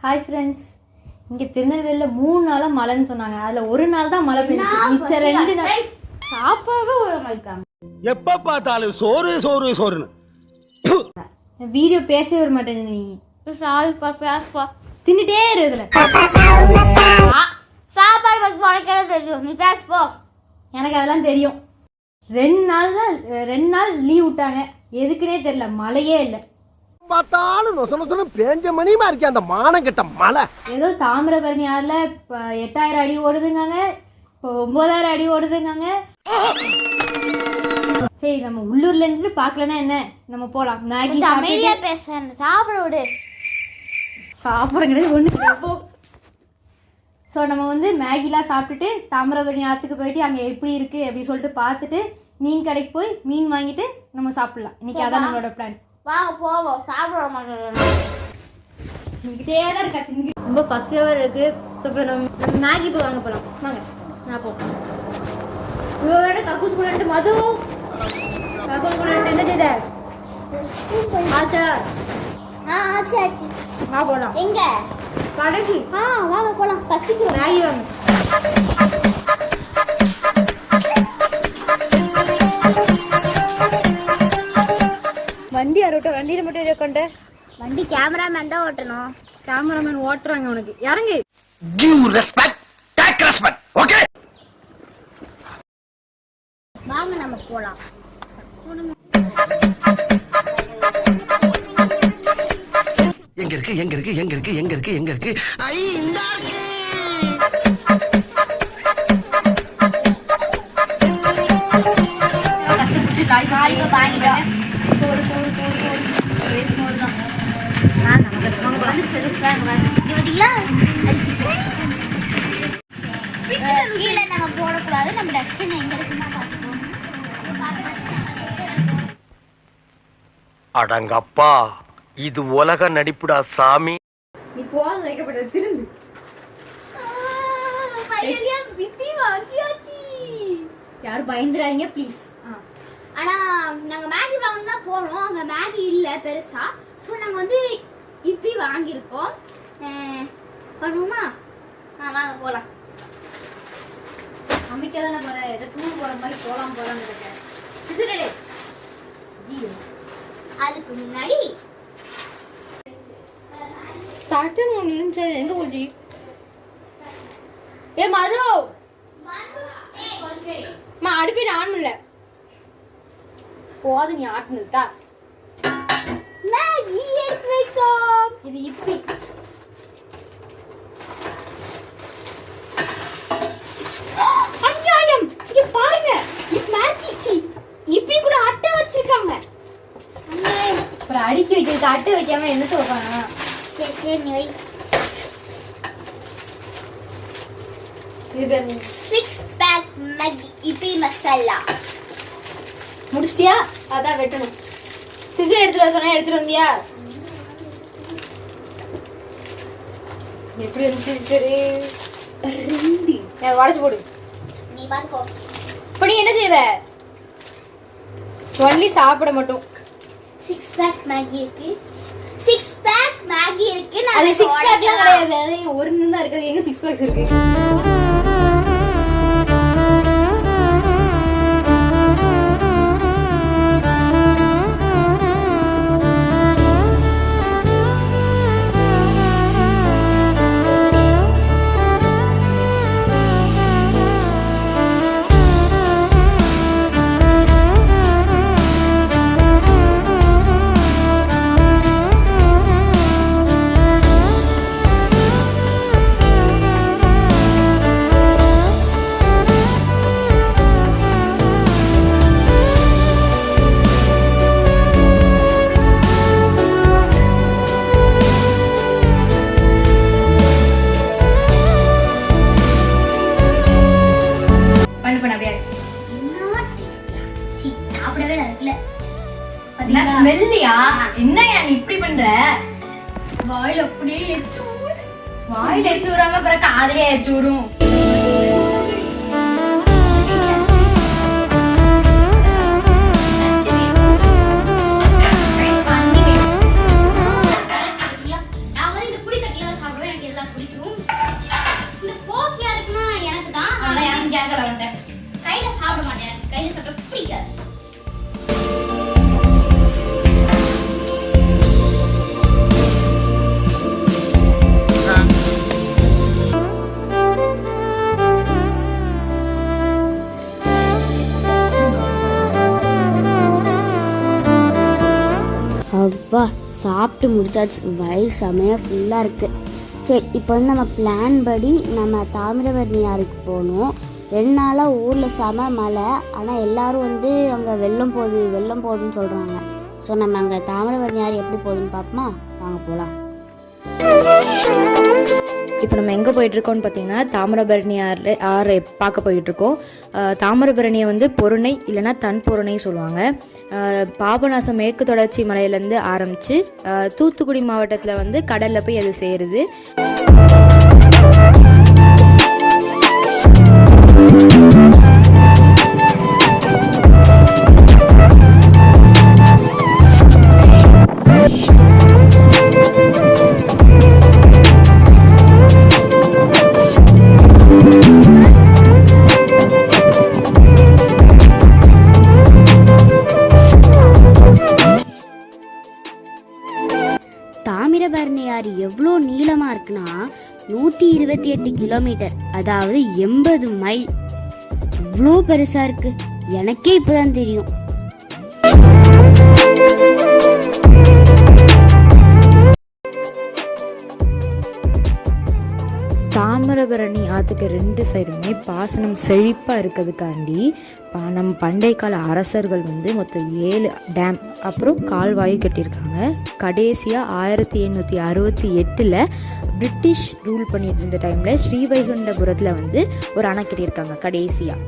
Hi friends, இங்கே திருநெல்வேலியில் 3 நாளாக மழைன்னு சொன்னாங்க. அதில் ஒரு நாள் தான் மழை பெய்ஞ்சிச்சு. மிச்ச 2 நாள் சாப்பாடு இருக்காங்க. எப்ப பார்த்தாலும் சோறு சோறு சோறுன்னு. வீடியோ பேசவே விட மாட்டேன். நீ பேசுப்பா தின்னுட்டே இருக்குதுல. சாப்பாடு பத்தி வளர்க்கறது தெரியும், நீ பேசுப்போ. எனக்கு அதெல்லாம் தெரியும். 2 நாள் லீவ் விட்டாங்க. எதுக்குன்னே தெரியல, மழையே இல்லை. பார்த்தாலும் நொசனொசன பேஞ்ச மணியுமா இருக்கே அந்த மானம் கெட்ட மழை. ஏதோ தாமிரபரணி ஆறுல 8000 அடி ஓடுதுங்காங்க, இப்போ 9000 அடி ஓடுதுங்காங்க. சரி, நம்ம உள்ளூர்ல இருந்து பாக்கலன்னா என்ன, நம்ம போலாம். மேகி அமைதியா பேசுறேன், சாப்பிட விடு. சாப்பிடுங்கிறது ஒண்ணு. ஸோ நம்ம வந்து மேகிலாம் சாப்பிட்டுட்டு தாமிரபரணி ஆற்றுக்கு போயிட்டு அங்கே எப்படி இருக்கு அப்படின்னு சொல்லிட்டு பார்த்துட்டு மீன் கடைக்கு போய் மீன் வாங்கிட்டு நம்ம சாப்பிடலாம். இன்னைக்கு அதான் நம்மளோட பிளான். வாங்க போவோம். சாப்பிட மாட்டேன், தின்கிட்டே தான் இருக்கா. ரொம்ப பசியாக இருக்கு. ஸோ இப்போ நம்ம மேகி போய் வாங்க போகலாம். வாங்க, நான் போகிறேன். இவ வேற கக்கூஸ் கூட மது கக்கூஸ் கூட என்ன செய்த ஆச்சா? ஆச்சு ஆச்சு. வா போகலாம். எங்க கடைக்கு? வாங்க போலாம். பசிக்கிறோம். மேகி வாங்க. வண்டி யாரோட்ட? வண்டியில மட்டும் இருக்கொண்ட வண்டி கேமராமேன் தான் ஓட்டணும். கேமராமேன் ஓட்டுறாங்க. உனக்கு இறங்கு. Give respect, take respect, okay? வாங்க நம்ம போலாம். எங்க இருக்கு எங்க இருக்கு எங்க இருக்கு எங்க இருக்கு எங்க இருக்கு? ஐ இந்த இருக்கு. கஷ்டப்பட்டு காய் வாங்கிட்டோம். சோறு சோறு சோறு சோறு ரேஸ் மோறு தான். நமக்கு வந்து கீழே நம்ம போடக்கூடாது. நம்ம டஸ்ட்பின் எங்க இருக்குன்னா பார்த்துக்கோம். அடங்கப்பா, இது உலக நடிப்புடா சாமி. நீ போது வைக்கப்பட்டது திரும்பி. யாரும் பயந்துடாதீங்க ப்ளீஸ். ஆனா நாங்க மேகி வாங்க தான் போறோம். அங்க மேகி இல்ல பெருசா. சோ நாங்க வந்து இப்பி வாங்கியிருக்கோம். பண்ணுமா? வாங்க போலாம். அம்மிக்க தானே போற, ஏதோ டூர் போற மாதிரி போலான்னு இருக்கேன். இதுடே அதுக்கு முன்னாடி தட்டுன்னு ஒன்று இருந்துச்சு, எங்க போச்சு? ஏ மது, அடுப்பே ஆன் பண்ணல. போது நீ ஆட்டுனதுதா. மேகி எடுத்து வைக்கோம். இது இப்பி. அநியாயம். இங்க பாருங்க, மேகி இப்பி கூட அட்டை வச்சிருக்காங்க. அப்புறம் அடுக்கி வைக்கிறது அட்டை வைக்காம என்ன சொல்றாங்க? சரி சரி நீ வை. இது 6 பேக் மேகி இப்பி மசாலா முடிச்சிட்டியா? அதான் வெட்டணும். சிசர் எடுத்துட்டு வர சொன்னா எடுத்துட்டு வந்தியா? எப்படி இருந்துச்சு சிசரு? உடச்சு போடு. நீ பாத்துக்கோ. இப்ப நீ என்ன செய்வ? ஒன்லி சாப்பிட மட்டும். 6 பேக் மேகி இருக்கு. 6 பேக் மேகி இருக்கு. அது 6 பேக்லாம் கிடையாது. அது ஒரு நின்னு தான் இருக்கு. எங்க 6 பேக்ஸ் இருக்கு? என்னையா நீ இப்படி பண்ற? வாயில அப்படியே எச்சு ஊறுது. வாயில எச்சு ஊறாம பிறகு காதுலயே எச்சு ஊறும். நான் வந்து இந்த புளி கட்டில சாப்பிடுவேன். முடிச்சாச்சு. வயிறு செமையாக ஃபுல்லாக இருக்குது. சரி, இப்போ வந்து நம்ம பிளான் படி நம்ம தாமிரபரணி ஆறுக்கு போகணும். 2 நாளாக ஊரில் செம மழை. ஆனால் எல்லோரும் வந்து அங்கே வெள்ளம் போகுதுன்னு சொல்கிறாங்க. ஸோ நம்ம அங்கே தாமிரபரணி ஆறு எப்படி போகுதுன்னு பார்ப்போமா? வாங்க போகலாம். இப்போ நம்ம எங்கே போயிட்டுருக்கோம்னு பார்த்தீங்கன்னா தாமிரபரணி ஆறு பார்க்க போயிட்டுருக்கோம். தாமிரபரணியை வந்து பொருணை இல்லைனா தன் பொருணை சொல்லுவாங்க. பாபநாசம் மேற்கு தொடர்ச்சி மலையிலேருந்து ஆரம்பித்து தூத்துக்குடி மாவட்டத்தில் வந்து கடலில் போய் அது சேருது. தாமிரபரணி ஆறு எவ்வளோ நீளமாக இருக்குன்னா 128 கிலோமீட்டர், அதாவது 80 மைல். இவ்வளோ பெருசாக இருக்கு. எனக்கே இப்போதான் தெரியும். தாமிரபரணி ஆற்றுக்கு 2 சைடுமே பாசனம் செழிப்பாக இருக்கிறதுக்காண்டி நம்ம பண்டைய கால அரசர்கள் வந்து மொத்தம் 7 டேம் அப்புறம் கால்வாய் கட்டியிருக்காங்க. கடைசியாக 1868 பிரிட்டிஷ் ரூல் பண்ணிட்டு இருந்த டைமில் ஸ்ரீவைகுண்டபுரத்தில் வந்து ஒரு அணை கட்டியிருக்காங்க கடைசியாக.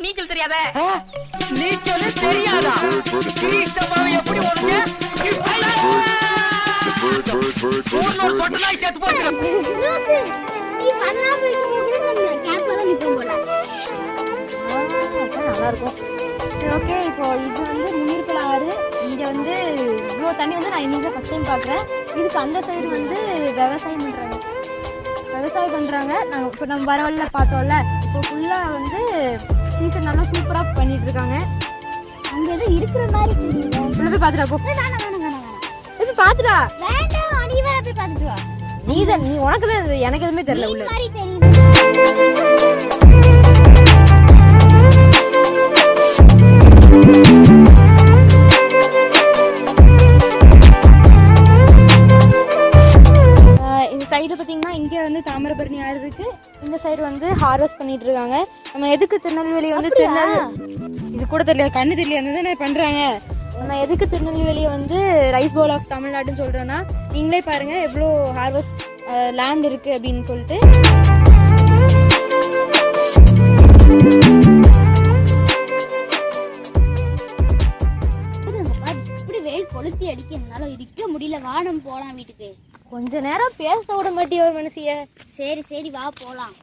நீச்சல் தெரியாத? நீச்சல் தெரியாதா? எப்படி ஓடுங்க? நல்லா இருக்கும். ஓகே, இப்போ இது வந்து முன்னீர்கள் ஆறு. இங்கே வந்து இவ்வளோ தண்ணி வந்து நான் இன்னைக்கு ஃபஸ்ட் டைம் பார்க்குறேன். இதுக்கு அந்த சைடு வந்து விவசாயம் பண்ணுறாங்க. நாங்கள் இப்போ நம்ம வரவழில பார்த்தோம்ல, இப்போ ஃபுல்லாக வந்து சீசன் நல்லா சூப்பராக பண்ணிட்டு இருக்காங்க. அங்கே எதுவும் இருக்கிற மாதிரி தெரியல. உள்ள போய் பார்த்துட்டா போ. போய் பார்த்துட்டா. வேண்டாம், நீ வேற போய் பார்த்துட்டு வா. நீ உனக்கு தான், எனக்கு எதுவுமே தெரியல உள்ள. இந்த சைடு பார்த்தீங்கன்னா இங்கே வந்து தாமிரபரணி ஆறு இருக்கு. இந்த சைடு வந்து ஹார்வெஸ்ட் பண்ணிட்டு இருக்காங்க. நம்ம எதுக்கு திருநெல்வேலி வந்து இது கூட தெரியல, கண்ணு தெரியல பண்றாங்க. நம்ம எதுக்கு திருநெல்வேலியை வந்து ரைஸ் பவுல் ஆஃப் தமிழ்நாடுன்னு சொல்றோம்னா, நீங்களே பாருங்க எவ்வளோ ஹார்வெஸ்ட் லேண்ட் இருக்கு அப்படின்னு சொல்லிட்டு. இப்படி வெயில் கொளுத்தி அடிக்க என்னால இருக்க முடியல. வானம் போலாம் வீட்டுக்கு. கொஞ்ச நேரம் பேச விட மாட்டிய ஒரு மனுஷிய. சரி சரி வா போலாம்.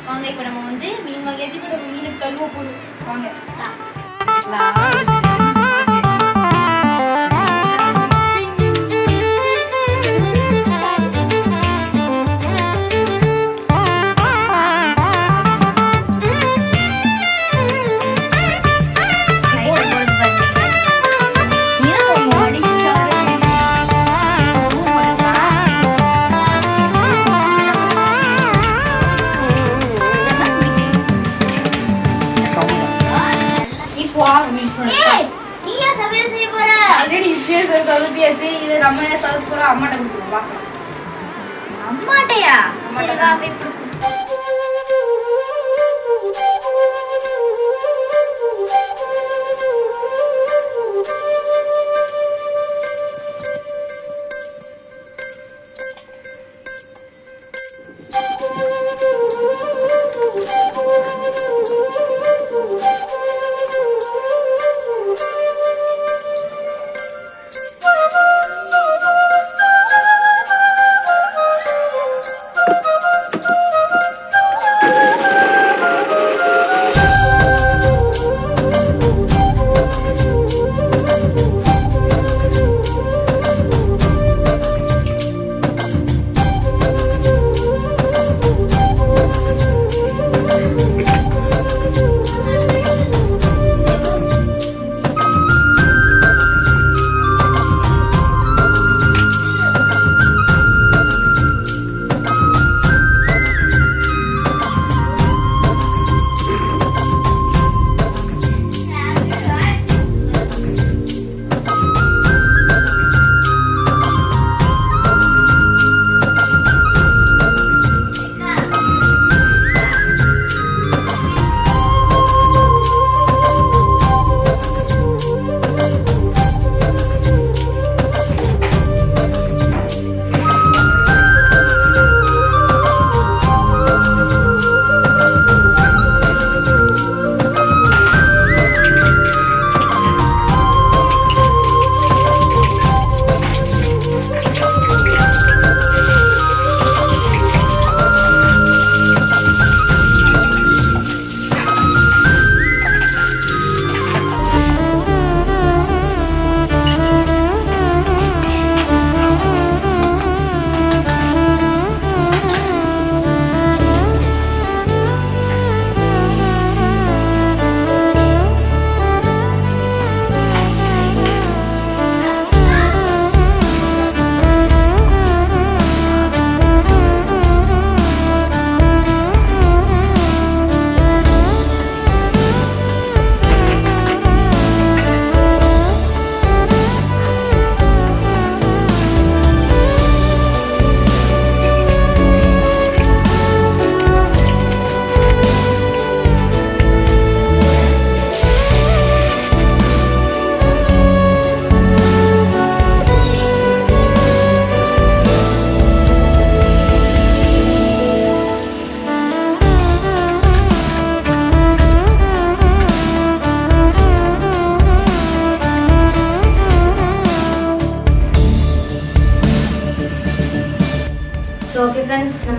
வாங்க இப்போ நம்ம வந்து மீன் வாங்கியாச்சு. இப்போ நம்ம மீனுக்கு கழுவ போதும். வாங்க இது நம்ம சர்வ் போற அம்மாட்ட கொடுத்துருவா. அம்மாட்டையா?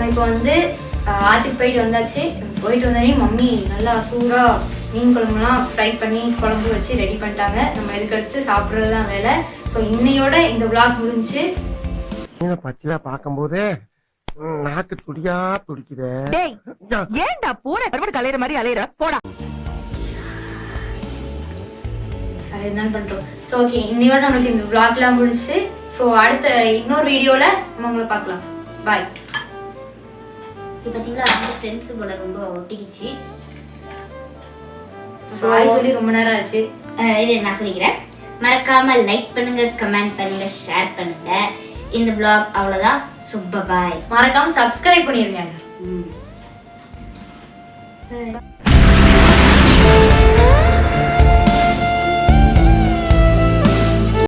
நம்ம இப்போ வந்து ஆற்றுக்கு போயிட்டு வந்தாச்சு. போயிட்டு வந்தோடனே மம்மி நல்லா சூடாக மீன் குழம்புலாம் ஃப்ரை பண்ணி குழம்பு வச்சு ரெடி பண்ணிட்டாங்க. நம்ம இதுக்கடுத்து சாப்பிட்றது தான் வேலை. ஸோ இன்னையோட இந்த vlog முடிஞ்சு. பச்சிலா பார்க்கும்போது நாக்கு துடியா துடிக்குதே. ஏன்டா பூனை கருவாடு கலையிற மாதிரி அலையிற போடா. அது என்ன பண்ணுறோம். ஸோ ஓகே, இன்னையோட நம்மளுக்கு இந்த vlogலாம் முடிச்சு. ஸோ அடுத்த இன்னொரு வீடியோவில் நம்ம உங்களை பார்க்கலாம். பாய். இப்போ பார்த்தீங்களா அவங்க ஃப்ரெண்ட்ஸு போல ரொம்ப ஒட்டிக்கிச்சு. பாய் சொல்லி ரொம்ப நேரம் ஆச்சு. இது நான் சொல்லிக்கிறேன். மறக்காம லைக் பண்ணுங்க, கமெண்ட் பண்ணுங்க, ஷேர் பண்ணுங்க. இந்த vlog அவ்வளோதான். சுப்ப பாய். மறக்காம சப்ஸ்கிரைப் பண்ணிருங்க.